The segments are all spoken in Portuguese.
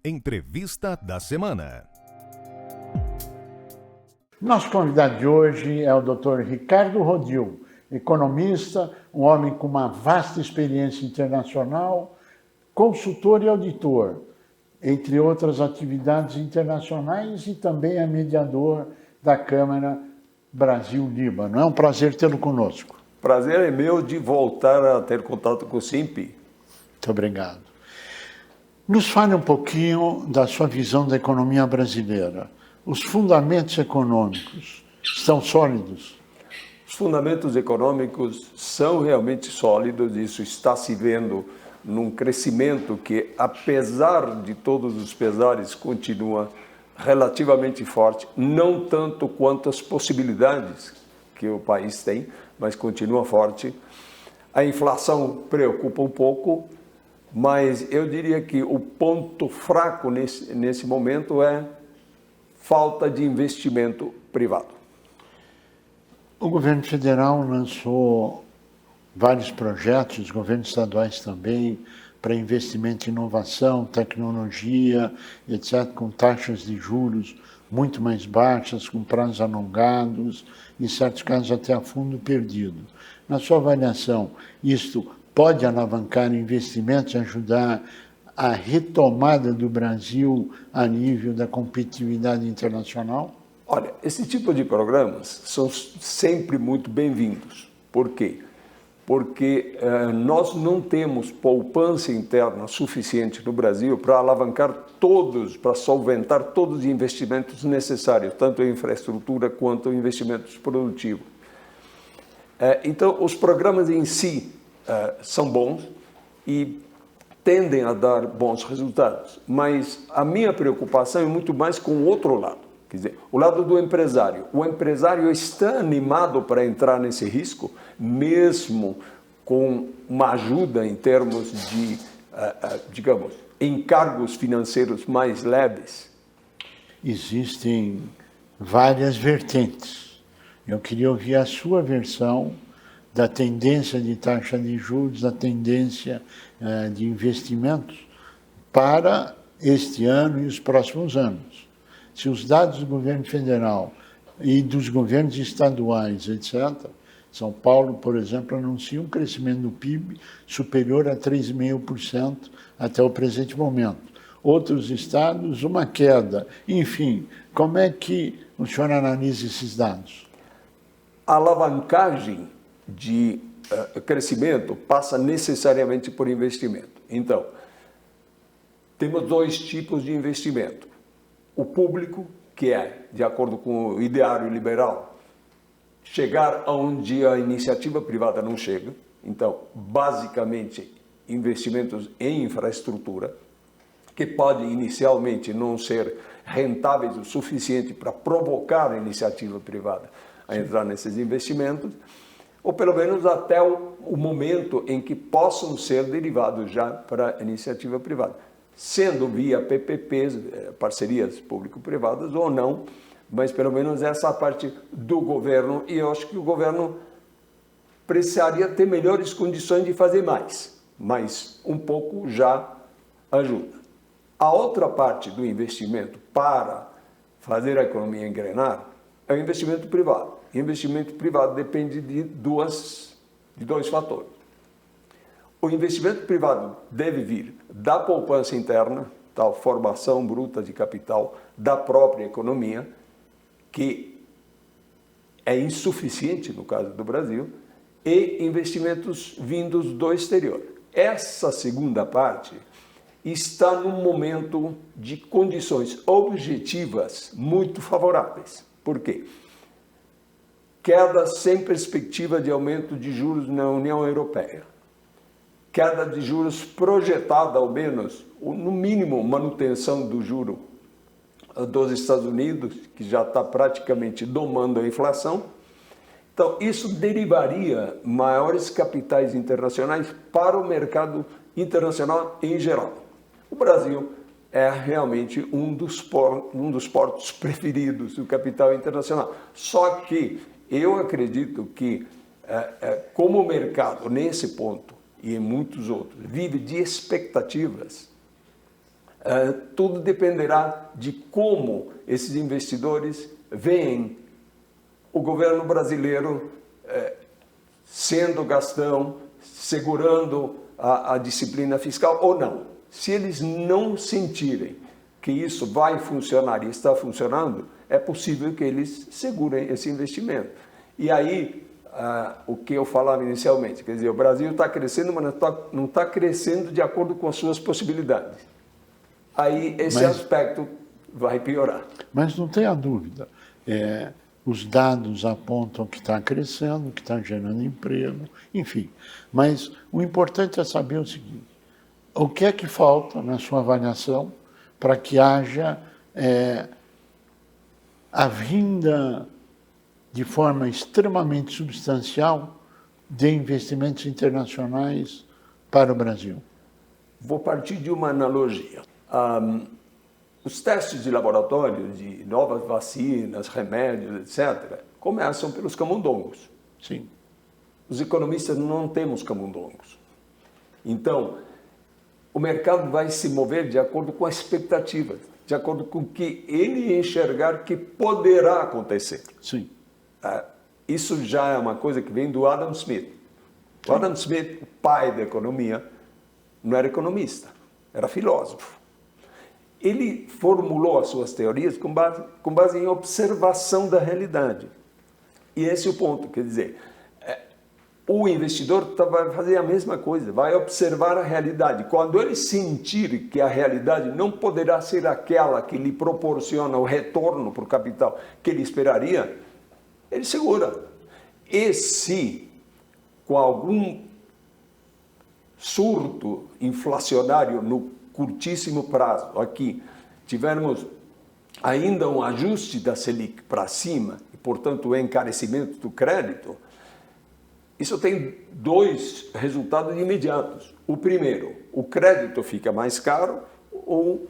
Entrevista da semana. Nosso convidado de hoje é o Dr. Ricardo Rodil, economista, um homem com uma vasta experiência internacional, consultor e auditor, entre outras atividades internacionais, e também é mediador da Câmara Brasil-Líbano. É um prazer tê-lo conosco. Prazer é meu de voltar a ter contato com o SINPI. Muito obrigado. Nos fale um pouquinho da sua visão da economia brasileira. Os fundamentos econômicos estão sólidos? Os fundamentos econômicos são realmente sólidos, isso está se vendo num crescimento que, apesar de todos os pesares, continua relativamente forte, não tanto quanto as possibilidades que o país tem, mas continua forte. A inflação preocupa um pouco, mas eu diria que o ponto fraco nesse momento é falta de investimento privado. O governo federal lançou vários projetos, os governos estaduais também, para investimento em inovação, tecnologia, etc., com taxas de juros muito mais baixas, com prazos alongados, em certos casos até a fundo perdido. Na sua avaliação, isto pode alavancar investimentos e ajudar a retomada do Brasil a nível da competitividade internacional? Olha, esse tipo de programas são sempre muito bem-vindos. Por quê? Porque nós não temos poupança interna suficiente no Brasil para alavancar todos, para solventar todos os investimentos necessários, tanto em infraestrutura quanto em investimentos produtivos. Então, os programas em si são bons e tendem a dar bons resultados, mas a minha preocupação é muito mais com o outro lado, quer dizer, o lado do empresário. O empresário está animado para entrar nesse risco, mesmo com uma ajuda em termos de, digamos, encargos financeiros mais leves? Existem várias vertentes. Eu queria ouvir a sua versão da tendência de taxa de juros, da tendência de investimentos para este ano e os próximos anos. Se os dados do governo federal e dos governos estaduais, etc., São Paulo, por exemplo, anuncia um crescimento do PIB superior a 3,5% até o presente momento. Outros estados, uma queda. Enfim, como é que o senhor analisa esses dados? A alavancagem de crescimento passa necessariamente por investimento. Então, temos dois tipos de investimento. O público, que é, de acordo com o ideário liberal, chegar aonde a iniciativa privada não chega. Então, basicamente, investimentos em infraestrutura, que podem inicialmente não ser rentáveis o suficiente para provocar a iniciativa privada a entrar nesses investimentos, ou pelo menos até o momento em que possam ser derivados já para a iniciativa privada, sendo via PPPs, parcerias público-privadas ou não, mas pelo menos essa parte do governo, e eu acho que o governo precisaria ter melhores condições de fazer mais, mas um pouco já ajuda. A outra parte do investimento para fazer a economia engrenar é o investimento privado. E investimento privado depende de dois fatores. O investimento privado deve vir da poupança interna, tal formação bruta de capital da própria economia, que é insuficiente no caso do Brasil, e investimentos vindos do exterior. Essa segunda parte está num momento de condições objetivas muito favoráveis. Por quê? Queda sem perspectiva de aumento de juros na União Europeia. Queda de juros projetada, ao menos, ou no mínimo, manutenção do juro dos Estados Unidos, que já está praticamente domando a inflação. Então, isso derivaria maiores capitais internacionais para o mercado internacional em geral. O Brasil é realmente um dos portos preferidos do capital internacional. Só que eu acredito que, como o mercado, nesse ponto, e em muitos outros, vive de expectativas, Tudo dependerá de como esses investidores veem o governo brasileiro sendo gastão, segurando a disciplina fiscal ou não. Se eles não sentirem que isso vai funcionar e está funcionando, é possível que eles segurem esse investimento. E aí, o que eu falava inicialmente, quer dizer, o Brasil está crescendo, mas não está crescendo de acordo com as suas possibilidades. Aí esse aspecto vai piorar. Mas não tenha dúvida, os dados apontam que está crescendo, que está gerando emprego, enfim. Mas o importante é saber o seguinte, o que é que falta na sua avaliação para que haja a vinda de forma extremamente substancial de investimentos internacionais para o Brasil? Vou partir de uma analogia. Os testes de laboratório de novas vacinas, remédios, etc., começam pelos camundongos. Sim. Os economistas não temos camundongos. Então, o mercado vai se mover de acordo com a expectativa, de acordo com o que ele enxergar que poderá acontecer. Sim. Isso já é uma coisa que vem do Adam Smith. O Adam Smith, o pai da economia, não era economista, era filósofo. Ele formulou as suas teorias com base em observação da realidade. E esse é o ponto, quer dizer, o investidor vai fazer a mesma coisa, vai observar a realidade. Quando ele sentir que a realidade não poderá ser aquela que lhe proporciona o retorno para o capital que ele esperaria, ele segura. E se, com algum surto inflacionário no curtíssimo prazo, aqui, tivermos ainda um ajuste da Selic para cima, e, portanto, o encarecimento do crédito, isso tem dois resultados imediatos. O primeiro, o crédito fica mais caro, o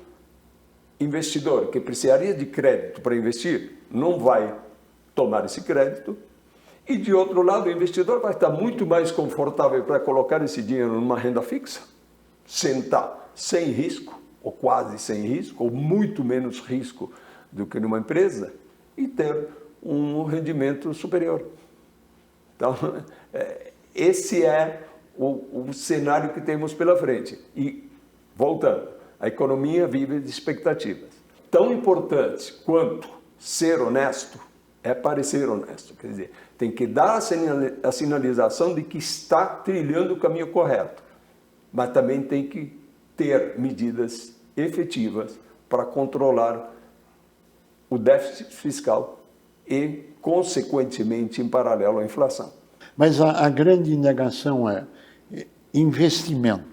investidor que precisaria de crédito para investir não vai tomar esse crédito, e, de outro lado, o investidor vai estar muito mais confortável para colocar esse dinheiro numa renda fixa, sentar sem risco, ou quase sem risco, ou muito menos risco do que numa empresa, e ter um rendimento superior. Então, esse é o cenário que temos pela frente. E, voltando, a economia vive de expectativas. Tão importante quanto ser honesto é parecer honesto. Quer dizer, tem que dar a sinalização de que está trilhando o caminho correto, mas também tem que ter medidas efetivas para controlar o déficit fiscal e, consequentemente, em paralelo à inflação. Mas a grande indagação é investimento.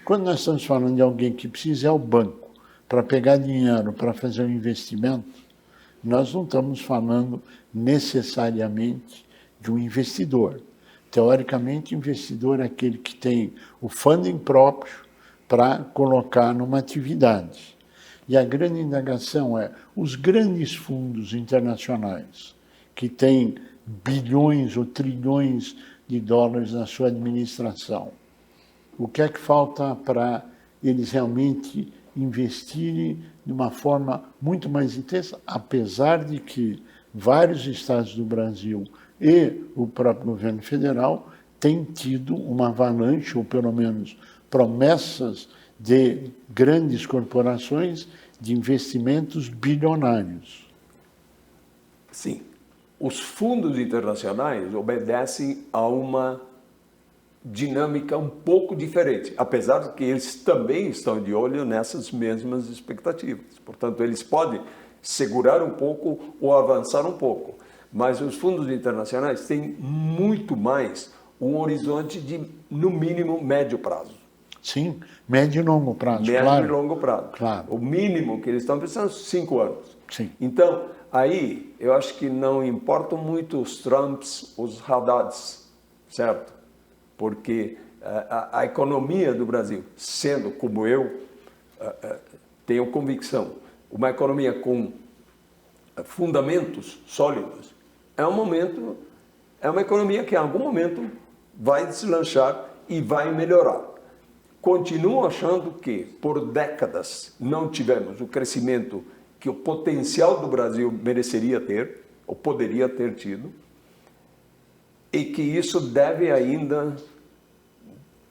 Quando nós estamos falando de alguém que precisa ir ao banco para pegar dinheiro para fazer um investimento, nós não estamos falando necessariamente de um investidor. Teoricamente, o investidor é aquele que tem o funding próprio para colocar numa atividade. E a grande indagação é, os grandes fundos internacionais, que têm bilhões ou trilhões de dólares na sua administração, o que é que falta para eles realmente investirem de uma forma muito mais intensa, apesar de que vários estados do Brasil e o próprio governo federal têm tido uma avalanche, ou pelo menos promessas de grandes corporações de investimentos bilionários. Sim. Os fundos internacionais obedecem a uma dinâmica um pouco diferente, apesar de que eles também estão de olho nessas mesmas expectativas. Portanto, eles podem segurar um pouco ou avançar um pouco. Mas os fundos internacionais têm muito mais um horizonte de, no mínimo, médio prazo. Sim, médio e longo prazo, médio claro. e longo prazo. Claro. O mínimo que eles estão pensando, 5 anos. Sim. Então, aí, eu acho que não importam muito os Trumps, os Haddads, certo? Porque a economia do Brasil, sendo como eu tenho convicção, uma economia com fundamentos sólidos, é uma economia que em algum momento vai deslanchar e vai melhorar. continuo achando que, por décadas, não tivemos o crescimento que o potencial do Brasil mereceria ter, ou poderia ter tido, e que isso deve ainda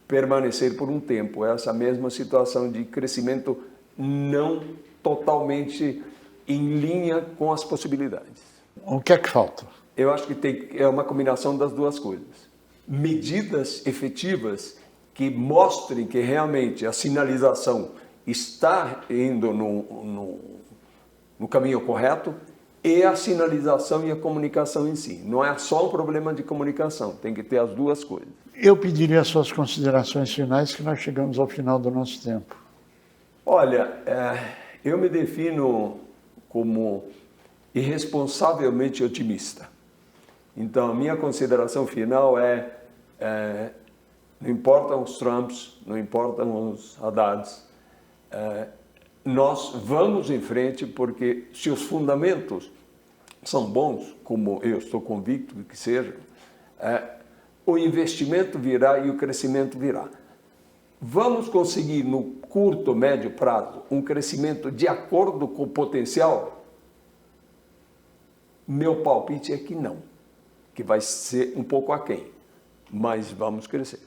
permanecer por um tempo, essa mesma situação de crescimento não totalmente em linha com as possibilidades. O que é que falta? Eu acho que é uma combinação das duas coisas. Medidas efetivas que mostrem que realmente a sinalização está indo no caminho correto e a sinalização e a comunicação em si. Não é só um problema de comunicação, tem que ter as duas coisas. Eu pediria as suas considerações finais, que nós chegamos ao final do nosso tempo. Olha, eu me defino como irresponsavelmente otimista. Então, a minha consideração final não importam os Trumps, não importam os Haddads, nós vamos em frente, porque se os fundamentos são bons, como eu estou convicto de que sejam, o investimento virá e o crescimento virá. Vamos conseguir, no curto, médio prazo, um crescimento de acordo com o potencial? Meu palpite é que não, que vai ser um pouco aquém, mas vamos crescer.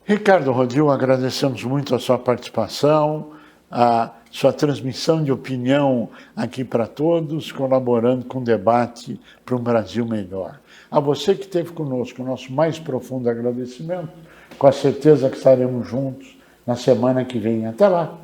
Ricardo Rodil, agradecemos muito a sua participação, a sua transmissão de opinião aqui para todos, colaborando com o debate para um Brasil melhor. A você que esteve conosco, o nosso mais profundo agradecimento, com a certeza que estaremos juntos na semana que vem. Até lá!